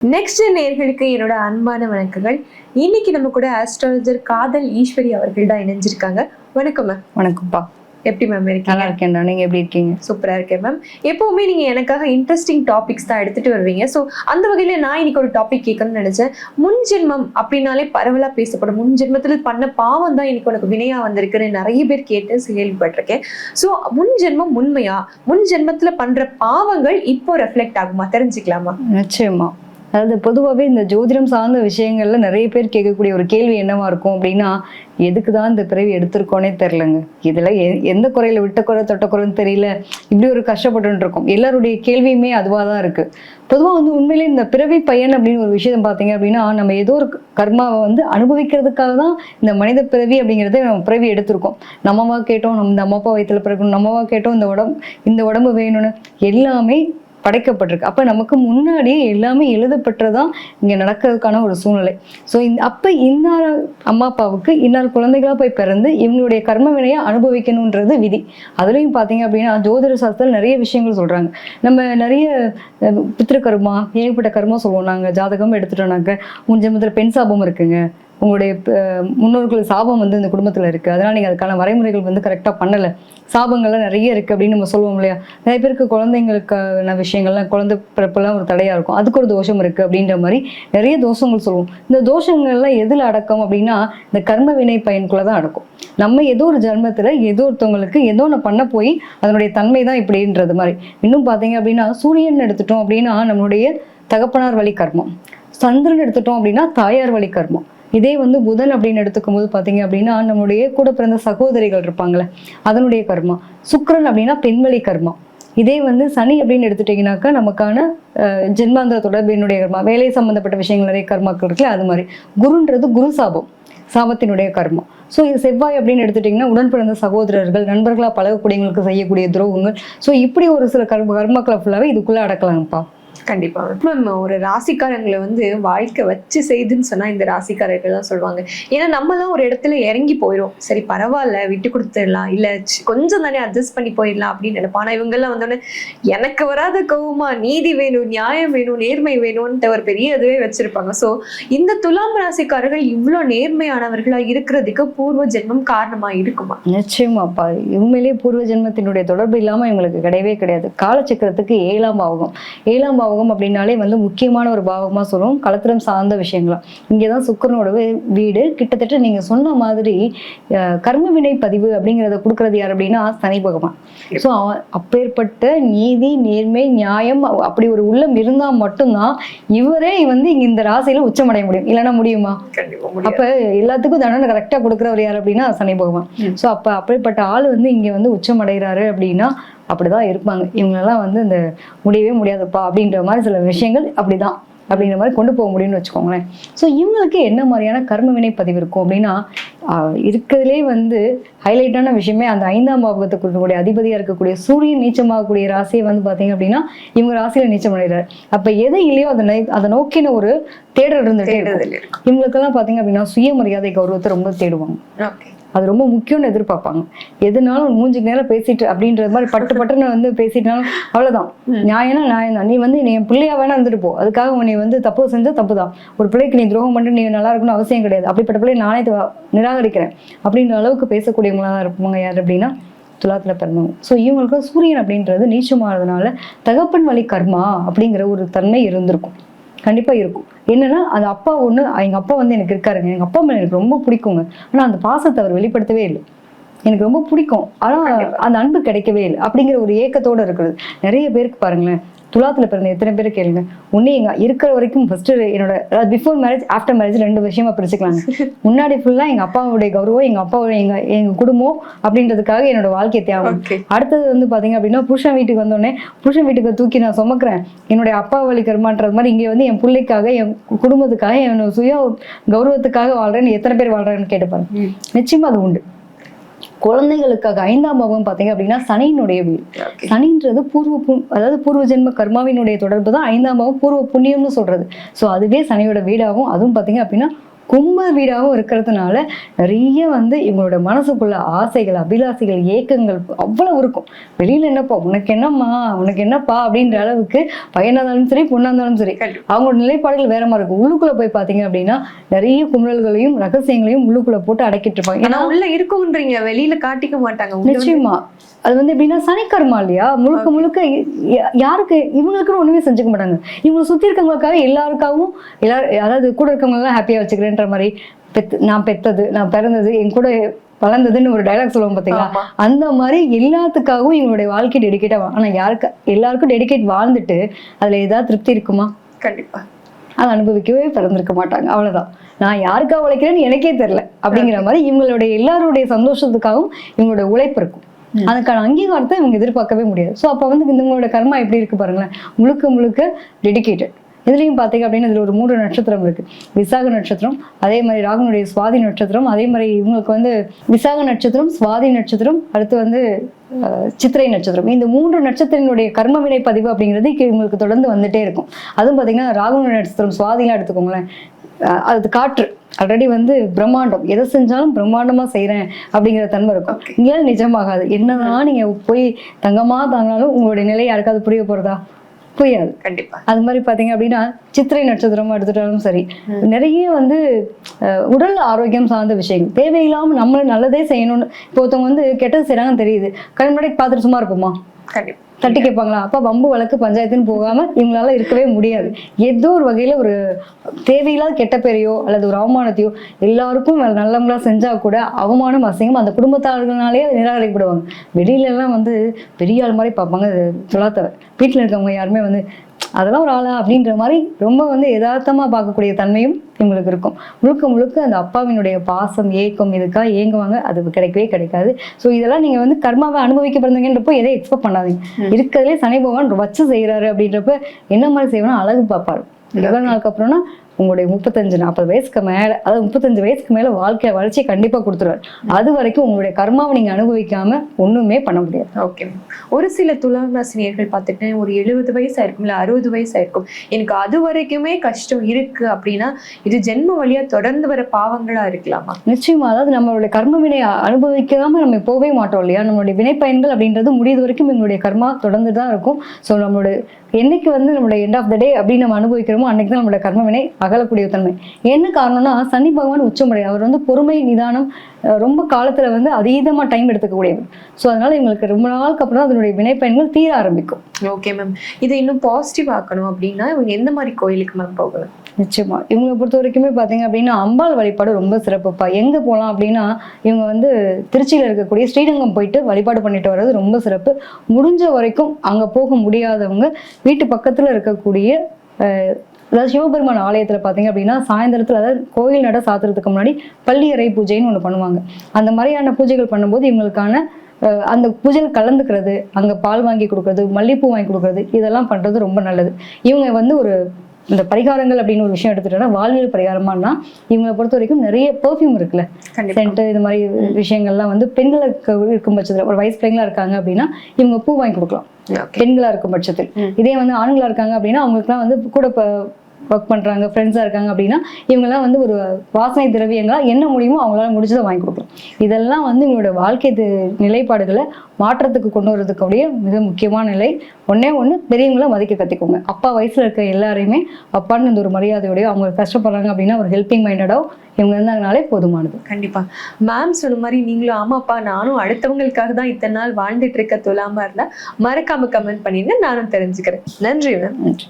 Next நேயர்களுக்கு என்னோட அன்பான வணக்கங்கள். இன்னைக்கு நம்ம கூட ஆஸ்ட்ராலஜர் காதல் ஈஸ்வரி அவர்கள் தான் இணைஞ்சிருக்காங்க. வணக்கம் மேம். வணக்கம்ப்பா. எப்படி மேம் இருக்கீங்க? நல்லா இருக்கேன்டா, நீங்க எப்படி இருக்கீங்க? சூப்பரா இருக்கேன் மேம். எப்பவுமே நீங்க எனக்காக இன்ட்ரெஸ்டிங் டாபிக்ஸ் தான் எடுத்துட்டு வருவீங்க. ஸோ அந்த வகையில நான் இன்னைக்கு ஒரு டாபிக் கேட்கணும்னு நினைச்சேன். முன் ஜென்மம் அப்படின்னாலே பரவலா பேசப்படும். முன் ஜென்மத்துல பண்ண பாவம் தான் இன்னைக்கு உனக்கு வினையா வந்திருக்குன்னு நிறைய பேர் கேட்டு கேள்விப்பட்டிருக்கேன். ஸோ முன் ஜென்மம் உண்மையா? முன் ஜென்மத்துல பண்ற பாவங்கள் இப்போ ரெஃப்ளெக்ட் ஆகுமா? தெரிஞ்சுக்கலாமா? நிச்சயமா. அதாவது பொதுவாகவே இந்த ஜோதிடம் சார்ந்த விஷயங்கள்ல நிறைய பேர் கேட்கக்கூடிய ஒரு கேள்வி என்னவா இருக்கும் அப்படின்னா, எதுக்கு தான் இந்த பிறவி எடுத்திருக்கோனே தெரிலங்க, இதுல எந்த குறையில விட்ட குறை தொட்ட குறைன்னு தெரியல, இப்படி ஒரு கஷ்டப்பட்டு இருக்கோம். எல்லாருடைய கேள்வியுமே அதுவாக தான் இருக்கு. பொதுவாக வந்து உண்மையிலே இந்த பிறவி பயன் அப்படின்னு ஒரு விஷயம் பார்த்தீங்க அப்படின்னா, நம்ம ஏதோ ஒரு கர்மாவை வந்து அனுபவிக்கிறதுக்காக தான் இந்த மனித பிறவி அப்படிங்கிறத நம்ம பிறவி எடுத்திருக்கோம். நம்மவா கேட்டோம் நம்ம அம்மா அப்பா வயிற்றுல பிறக்கணும், நம்மவா கேட்டோம் இந்த உடம்பு வேணும்னு, எல்லாமே படைக்கப்பட்டிருக்கு. அப்ப நமக்கு முன்னாடியே எல்லாமே எழுதப்பட்டதான் இங்க நடக்கிறதுக்கான ஒரு சூழ்நிலை. ஸோ அப்ப இன்னார் அம்மா அப்பாவுக்கு இன்னார் குழந்தைகளா போய் பிறந்து இவங்களுடைய கர்ம வினையை அனுபவிக்கணும்ன்றது விதி. அதுலயும் பாத்தீங்க அப்படின்னா ஜோதிட சாஸ்திரத்தில் நிறைய விஷயங்கள் சொல்றாங்க. நம்ம நிறைய பித்திருக்கர்மா ஏகப்பட்ட கர்மா சொல்லுவோம். நாங்க ஜாதகம் எடுத்துட்டோம்னாக்க உன் ஜென்மத்துல பெண் சாபம் இருக்குங்க, உங்களுடைய முன்னோர்கள் சாபம் வந்து இந்த குடும்பத்துல இருக்கு, அதனால நீங்க அதுக்கான வரைமுறைகள் வந்து கரெக்டா பண்ணல, சாபங்கள்லாம் நிறைய இருக்கு அப்படின்னு நம்ம சொல்லுவோம் இல்லையா. நிறைய பேருக்கு குழந்தைங்களுக்கான விஷயங்கள்லாம் குழந்தை பிறப்பெல்லாம் ஒரு தடையா இருக்கும், அதுக்கு ஒரு தோஷம் இருக்கு அப்படின்ற மாதிரி நிறைய தோஷங்கள் சொல்லுவோம். இந்த தோஷங்கள்லாம் எதுல அடக்கம் அப்படின்னா இந்த கர்ம வினை பயனுக்குள்ளதான் அடக்கும். நம்ம ஏதோ ஒரு ஜென்மத்துல ஏதோ ஒருத்தவங்களுக்கு ஏதோ ஒன்று பண்ண போய் அதனுடைய தன்மை தான் இப்படின்றது மாதிரி. இன்னும் பாத்தீங்க அப்படின்னா சூரியன் எடுத்துட்டோம் அப்படின்னா நம்மளுடைய தகப்பனார் வழி கர்மம், சந்திரன் எடுத்துட்டோம் அப்படின்னா தாயார் வழி கர்மம், இதே வந்து புதன் அப்படின்னு எடுத்துக்கும் போது பாத்தீங்க அப்படின்னா நம்மளுடைய கூட பிறந்த சகோதரிகள் இருப்பாங்களே அதனுடைய கர்மா, சுக்கிரன் அப்படின்னா பெண்வழி கர்மா, இதே வந்து சனி அப்படின்னு எடுத்துட்டீங்கன்னாக்கா நமக்கான ஜென்மாந்திர தொடர்பினுடைய கர்மா, வேலை சம்பந்தப்பட்ட விஷயங்கள் நிறைய கர்மாக்கள் இருக்குல்ல அது மாதிரி, குருன்றது குரு சாபம், சாபத்தினுடைய கர்மா. ஸோ இது செவ்வாய் அப்படின்னு எடுத்துட்டிங்கன்னா உடன் பிறந்த சகோதரர்கள் நண்பர்களாக பழகக்கூடியவங்களுக்கு செய்யக்கூடிய துரோகங்கள். ஸோ இப்படி ஒரு சில கர்மக்களை ஃபுல்லாகவே இதுக்குள்ளே அடக்கலாம்ப்பா. கண்டிப்பா மேம். ஒரு ராசிக்காரங்களை வந்து வாழ்க்கை வச்சு செய்துன்னு சொன்னா இந்த ராசிக்காரர்கள் தான் சொல்லுவாங்க. ஏன்னா நம்மலாம் ஒரு இடத்துல இறங்கி போயிடும், சரி பரவாயில்ல விட்டு கொடுத்துடலாம், இல்ல கொஞ்சம் தானே அட்ஜஸ்ட் பண்ணி போயிடலாம் அப்படின்னு நினைப்போம். ஆனா இவங்கெல்லாம் வந்தோடனே எனக்கு வராத கோவமா நீதி வேணும், நியாயம் வேணும், நேர்மை வேணும்ன்ட்டு ஒரு பெரிய இதுவே வச்சிருப்பாங்க. ஸோ இந்த துலாம் ராசிக்காரர்கள் இவ்வளவு நேர்மையானவர்களா இருக்கிறதுக்கு பூர்வ ஜென்மம் காரணமா இருக்குமா? நிச்சயமாப்பா. உண்மையிலேயே பூர்வ ஜென்மத்தினுடைய தொடர்பு இல்லாம இவங்களுக்கு கிடையவே கிடையாது. காலச்சக்கரத்துக்கு 7ஆம் பாவகம், 7ஆம் பாவகம் அப்படின்னாலே வந்து முக்கியமான ஒரு பாவகமா சொல்லுவோம். களத்திரம் சார்ந்த விஷயங்களா இங்கேதான் சுக்கிரனோட வீடு. கிட்டத்தட்ட நீங்க சொன்ன மாதிரி கர்ம வினை பதிவு அப்படிங்கிறத கொடுக்கறது யார் அப்படின்னா சனி பகவான். ஸோ அப்பேற்பட்ட நீதி நேர்மை நியாயம் அப்படி ஒரு உள்ளம் இருந்தா மட்டும்தான் இவரே வந்து இங்க இந்த ராசியில உச்சமடைய முடியும், இல்லைன்னா முடியுமா? அப்ப எல்லாத்துக்கும் தண்டனை கரெக்டா கொடுக்குறவர் யார் அப்படின்னா சனி பகவான். ஸோ அப்ப அப்படிப்பட்ட ஆள் வந்து இங்க வந்து உச்சமடைகிறாரு அப்படின்னா அப்படிதான் இருப்பாங்க. இவங்களெல்லாம் வந்து இந்த முடியவே முடியாதுப்பா அப்படின்ற மாதிரி சில விஷயங்கள் அப்படிதான் அப்படின்ற மாதிரி கொண்டு போக முடியும்னு வச்சுக்கோங்களேன். ஸோ இவங்களுக்கு என்ன மாதிரியான கர்ம வினை பதிவு இருக்கும் அப்படின்னா இருக்கிறதுலே வந்து ஹைலைட்டான விஷயமே அந்த 5ஆம் பாவகத்துக்கு இருக்கக்கூடிய அதிபதியா இருக்கக்கூடிய சூரியன் நீச்சமாகக்கூடிய ராசியை வந்து பாத்தீங்க அப்படின்னா இவங்க ராசியில நீச்சம் அடைகிறார். அப்ப எதை இல்லையோ அதை நோக்கின ஒரு தேடல் இருந்துட்டே இருக்கு. இவங்களுக்கெல்லாம் பாத்தீங்க அப்படின்னா சுயமரியாதை கௌரவத்தை ரொம்ப தேடுவாங்க. அது ரொம்ப முக்கியம்னு எதிர்பார்ப்பாங்க. எதுனாலும் மூஞ்சுக்கு நேரம் பேசிட்டு அப்படின்றது மாதிரி பட்டுன்னு வந்து பேசிட்டாலும் அவ்வளவுதான். நியாயம்னா நியாயம் தான். நீ வந்து நீ என் பிள்ளையா வேணா இருந்துட்டு போ, அதுக்காக நீ வந்து தப்பு செஞ்சா தப்பு தான். ஒரு பிள்ளைக்கு நீ துரோகம் பண்ணிட்டு நீ நல்லா இருக்கணும்னு அவசியம் கிடையாது, அப்படிப்பட்ட பிள்ளை நானே நிராகரிக்கிறேன் அப்படின்ற அளவுக்கு பேசக்கூடியவங்களா தான் இருப்பாங்க. யார் அப்படின்னா துலாத்துல பிறந்தவங்க. ஸோ இவங்களுக்கு சூரியன் அப்படின்றது நீச்சமானதுனால தகப்பன் வழி கர்மா அப்படிங்கிற ஒரு தன்மை இருந்திருக்கும், கண்டிப்பா இருக்கும். என்னன்னா அது அப்பா ஒண்ணு, எங்க அப்பா வந்து எனக்கு இருக்காருங்க, எங்க அப்பா மேல எனக்கு ரொம்ப பிடிக்குங்க, ஆனா அந்த பாசத்தை அவர் வெளிப்படுத்தவே இல்லை, எனக்கு ரொம்ப பிடிக்கும் ஆனா அந்த அன்பு கிடைக்கவே இல்லை அப்படிங்கிற ஒரு ஏக்கத்தோட இருக்கிறது நிறைய பேருக்கு. பாருங்களேன், துலாத்துல பிறந்த எத்தனை பேர் கேளுங்க. உன்னே எங்க இருக்கிற வரைக்கும் ஃபர்ஸ்ட் என்னோட பிஃபோர் மேரேஜ் ஆஃப்டர் மேரேஜ் 2 விஷயமா பிரிச்சுக்கலாங்க. முன்னாடி ஃபுல்லா எங்க அப்பாவுடைய கௌரவம், எங்க அப்பாவுடைய எங்க குடும்பம் அப்படின்றதுக்காக என்னோட வாழ்க்கை தேவை. அடுத்தது வந்து பாத்தீங்க அப்படின்னா புருஷன் வீட்டுக்கு வந்தோடனே புருஷன் வீட்டுக்கு தூக்கி நான் சுமக்கிறேன், என்னுடைய அப்பா வழி கர்மான்றது மாதிரி இங்க வந்து என் பிள்ளைக்காக என் குடும்பத்துக்காக என்னோட சுய கௌரவத்துக்காக வாழ்றேன்னு எத்தனை பேர் வாழ்றேன்னு கேட்டுப்பாரு. நிச்சயமா அது உண்டு. குழந்தைகளுக்காக 5ஆம் பாவம் பாத்தீங்க அப்படின்னா சனியினுடைய வீடு. சனின்றது அதாவது பூர்வ ஜென்ம கர்மாவினுடைய தொடர்பு தான் 5ஆம் பாவம் பூர்வ புண்ணியம்னு சொல்றது. ஸோ அதுவே சனியோட வீடாகும். அதுவும் பாத்தீங்க அப்படின்னா கும்பல் வீடாகவும் இருக்கிறதுனால நிறைய வந்து இவங்களோட மனசுக்குள்ள ஆசைகள், அபிலாசைகள், ஏக்கங்கள் அவ்வளவு இருக்கும். வெளியில என்னப்பா உனக்கு என்னம்மா உனக்கு என்னப்பா அப்படின்ற அளவுக்கு பையனா இருந்தாலும் சரி பொண்ணா இருந்தாலும் சரி அவங்களோட நிலைப்பாடுகள் வேற மாதிரி இருக்கும். உள்ளுக்குள்ள போய் பாத்தீங்க அப்படின்னா நிறைய குமுறல்களையும் ரகசியங்களையும் உள்ளுக்குள்ள போட்டு அடக்கிட்டு இருப்பாங்க. ஏன்னா உள்ள இருக்கும்ன்றீங்க, வெளியில காட்டிக்க மாட்டாங்க. நிச்சயமா அது வந்து எப்படின்னா சனிக்கர்மா இல்லையா, முழுக்க முழுக்க யாருக்கு இவங்களுக்குன்னு ஒண்ணுமே செஞ்சுக்க மாட்டாங்க. இவங்க சுத்தி இருக்கவங்களுக்காக எல்லாருக்காகவும் அதாவது கூட இருக்கவங்க எல்லாம் ஹாப்பியா வச்சுக்கிறேன்ற மாதிரி நான் பெத்தது, நான் பிறந்தது, என் கூட வளர்ந்ததுன்னு ஒரு டைலாக் சொல்லுவோம் பாத்தீங்களா, அந்த மாதிரி எல்லாத்துக்காகவும் இவங்களுடைய வாழ்க்கை டெடிகேட்டா. ஆனா எல்லாருக்கும் டெடிகேட் வாழ்ந்துட்டு அதுல ஏதாவது திருப்தி இருக்குமா? கண்டிப்பா அதை அனுபவிக்கவே பிறந்திருக்க மாட்டாங்க. அவ்வளவுதான். நான் யாருக்காக உழைக்கிறேன்னு எனக்கே தெரியல அப்படிங்கிற மாதிரி இவங்களுடைய எல்லாருடைய சந்தோஷத்துக்காகவும் இவங்களோட உழைப்பு இருக்கும். அதுக்கான அங்கீகாரத்தை இவங்க எதிர்பார்க்கவே முடியாது. ஸோ அப்போ வந்து இவங்களோட கர்மா எப்படி இருக்கு பாருங்களேன், முழுக்க முழுக்க டெடிகேட்டட். இதுலையும் பார்த்தீங்க அப்படின்னா இதில் ஒரு 3 நட்சத்திரம் இருக்கு. விசாக நட்சத்திரம், அதே மாதிரி ராகுனுடைய சுவாதி நட்சத்திரம், அதே மாதிரி இவங்களுக்கு வந்து விசாக நட்சத்திரம், சுவாதி நட்சத்திரம், அடுத்து வந்து சித்திரை நட்சத்திரம். இந்த 3 நட்சத்திரங்களுடைய கர்ம வினை பதிவு அப்படிங்கிறது இவங்களுக்கு தொடர்ந்து வந்துட்டே இருக்கும். அதுவும் பார்த்தீங்கன்னா ராகுனுடைய நட்சத்திரம் சுவாதிலாம் எடுத்துக்கோங்களேன், அது காற்று ஆல்ரெடி வந்து பிரம்மாண்டம், எதை செஞ்சாலும் பிரம்மாண்டமா செய்யறேன் அப்படிங்கிற தன்மை இருக்கும். இங்கேயும் நிஜமாகாது. என்னதான் நீங்க போய் தங்கமா தாங்கினாலும் உங்களுடைய நிலை யாருக்காவது புரிய போறதா? புரியாது. கண்டிப்பா. அது மாதிரி பாத்தீங்க அப்படின்னா சித்திரை நட்சத்திரமா எடுத்துட்டாலும் சரி, நிறைய வந்து உடல் ஆரோக்கியம் சார்ந்த விஷயங்கள் தேவையில்லாம நம்ம நல்லதே செய்யணும்னு இப்போ ஒருத்தவங்க வந்து கெட்டது செய்யறாங்கன்னு தெரியுது, கண் முன்னாடி பார்த்துட்டு சும்மா இருப்போமா? கண்டிப்பா. தட்டி கேட்பாங்களா? அப்ப வம்பு வழக்கு பஞ்சாயத்துன்னு போகாம இவங்களால இருக்கவே முடியாது. ஏதோ ஒரு வகையில ஒரு தேவையில்லாத கெட்ட பேரையோ அல்லது ஒரு அவமானத்தையோ எல்லாருக்கும் நல்லவங்களா செஞ்சா கூட அவமானம் அசிங்கம் அந்த குடும்பத்தார்களாலே நிராகரிக்கப்படுவாங்க. வெளியில எல்லாம் வந்து பெரிய ஆள் மாதிரி பார்ப்பாங்க. சொல்லாத்தவ வீட்டுல இருக்கவங்க யாருமே வந்து அதெல்லாம் ஒரு ஆளா அப்படின்ற மாதிரி ரொம்ப வந்து யதார்த்தமா பார்க்கக்கூடிய தன்மையும் இவங்களுக்கு இருக்கும். முழுக்க முழுக்க அந்த அப்பாவினுடைய பாசம் ஏக்கம் இதுக்காக ஏங்குவாங்க. அது கிடைக்கவே கிடைக்காது. ஸோ இதெல்லாம் நீங்க வந்து கர்மாவை அனுபவிக்க பிறந்தீங்கன்றப்போ எதை எக்ஸ்பெக்ட் பண்ணாதீங்க. இருக்கிறதுலே சனி பகவான் வச்சு செய்யறாரு அப்படின்றப்ப என்ன மாதிரி செய்யணும் அழகு பார்ப்பாரு. எவ்வளவு நாளுக்கு அப்புறம்னா உங்களுடைய 35-40 வயசுக்கு மேல, அதாவது 35 வயசுக்கு மேல வாழ்க்கைய வளர்ச்சி கண்டிப்பா கொடுத்துருவாரு. அது வரைக்கும் உங்களுடைய கர்மாவை நீங்க அனுபவிக்காம ஒண்ணுமே பண்ண முடியாது. ஓகே. ஒரு சில துலாம் ராசினியர்கள் பார்த்துட்டு ஒரு 70 வயசு ஆயிருக்கும், இல்ல 60 வயசு ஆயிருக்கும், எனக்கு அது வரைக்குமே கஷ்டம் இருக்கு அப்படின்னா இது ஜென்ம வழியா தொடர்ந்து வர பாவங்களா இருக்கலாமா? நிச்சயமா. அதாவது நம்மளுடைய கர்ம வினை அனுபவிக்காம நம்ம போகவே மாட்டோம் இல்லையா. நம்மளுடைய வினை பயன்கள் அப்படின்றது முடியுது வரைக்கும் எங்களுடைய கர்மா தொடர்ந்து தான் இருக்கும். ஸோ நம்மளோட என்னைக்கு வந்து நம்மளுடைய எண்ட் ஆஃப் த டே அப்படின்னு நம்ம அனுபவிக்கிறோமோ அன்னைக்கு தான் நம்மளோட கர்ம வினை அகலக்கூடிய தன்மை. என்ன காரணம்னா சனி பகவான் உச்சமுறை, அவர் வந்து பொறுமை நிதானம் ரொம்ப காலத்துல வந்து அதீதமா டைம் எடுத்துக்கக்கூடியவர். ஸோ அதனால இவங்களுக்கு ரொம்ப நாளுக்கு அப்புறம் அதனுடைய வினைப்பயன்கள் தீர ஆரம்பிக்கும். Okay ma'am. இதை இன்னும் பாசிட்டிவ் ஆக்கணும் அப்படின்னா இவங்க எந்த மாதிரி கோயிலுக்கு மேம் போகலாம்? நிச்சயமா இவங்களை பொறுத்த வரைக்குமே பாத்தீங்க அப்படின்னா அம்பாள் வழிபாடு ரொம்ப சிறப்புப்பா. எங்க போகலாம் அப்படின்னா இவங்க வந்து திருச்சியில இருக்கக்கூடிய ஸ்ரீரங்கம் போயிட்டு வழிபாடு பண்ணிட்டு வர்றது ரொம்ப சிறப்பு. முடிஞ்ச வரைக்கும் அங்க போக முடியாதவங்க வீட்டு பக்கத்துல இருக்கக்கூடிய அதாவது சிவபெருமான் ஆலயத்துல பாத்தீங்க அப்படின்னா சாயந்தரத்துல, அதாவது கோயில் நட சாத்துறதுக்கு முன்னாடி பள்ளியறை பூஜைன்னு ஒண்ணு பண்ணுவாங்க. அந்த மாதிரியான பூஜைகள் பண்ணும்போது இவங்களுக்கான அந்த பூஜையில் கலந்துக்கிறது, அங்க பால் வாங்கி கொடுக்கறது, மல்லிப்பூ வாங்கி கொடுக்கறது, இதெல்லாம் பண்றது ரொம்ப நல்லது. இவங்க வந்து ஒரு இந்த பரிகாரங்கள் அப்படின்னு ஒரு விஷயம் எடுத்துட்டோம்னா வாழ்வியல் பரிகாரமானா இவங்களை பொறுத்த வரைக்கும் நிறைய பெர்ஃப்யூம் இருக்குல்ல, சென்ட், இது மாதிரி விஷயங்கள்லாம் வந்து பெண்களுக்கு இருக்கும் பட்சத்துல ஒரு வயசு பிள்ளைங்களா இருக்காங்க அப்படின்னா இவங்க பூ வாங்கி கொடுக்கலாம் பெண்களா இருக்கும் பட்சத்தில். இதே வந்து ஆண்களா இருக்காங்க அப்படின்னா அவங்களுக்குலாம் வந்து கூட ஒர்க் பண்றாங்க, ஃப்ரெண்ட்ஸா இருக்காங்க அப்படின்னா இவங்கெல்லாம் வந்து ஒரு வாசனை திரவியங்களா என்ன முடியுமோ அவங்களால முடிச்சதை வாங்கி கொடுக்கலாம். இதெல்லாம் வந்து இவங்களோட வாழ்க்கை நிலைப்பாடுகளை மாற்றத்துக்கு கொண்டு வரதுக்குடைய மிக முக்கியமான நிலை. ஒண்ணு பெரியவங்கள மதிக்க கத்துக்கோங்க. அப்பா வயசுல இருக்க எல்லாரையுமே அப்பான்னு இந்த ஒரு மரியாதையோடய அவங்க கஷ்டப்படுறாங்க அப்படின்னா ஒரு ஹெல்பிங் மைண்டடோ இவங்க இருந்தாங்கனாலே போதுமானது. கண்டிப்பா மேம் சொன்ன மாதிரி நீங்களும் ஆமாப்பா நானும் அடுத்தவங்களுக்காக தான் இத்தனை நாள் வாழ்ந்துட்டு இருக்க துலாமா இருந்தா மறக்காம கமெண்ட் பண்ணிருங்க, நானும் தெரிஞ்சுக்கிறேன். நன்றி மேம். நன்றி.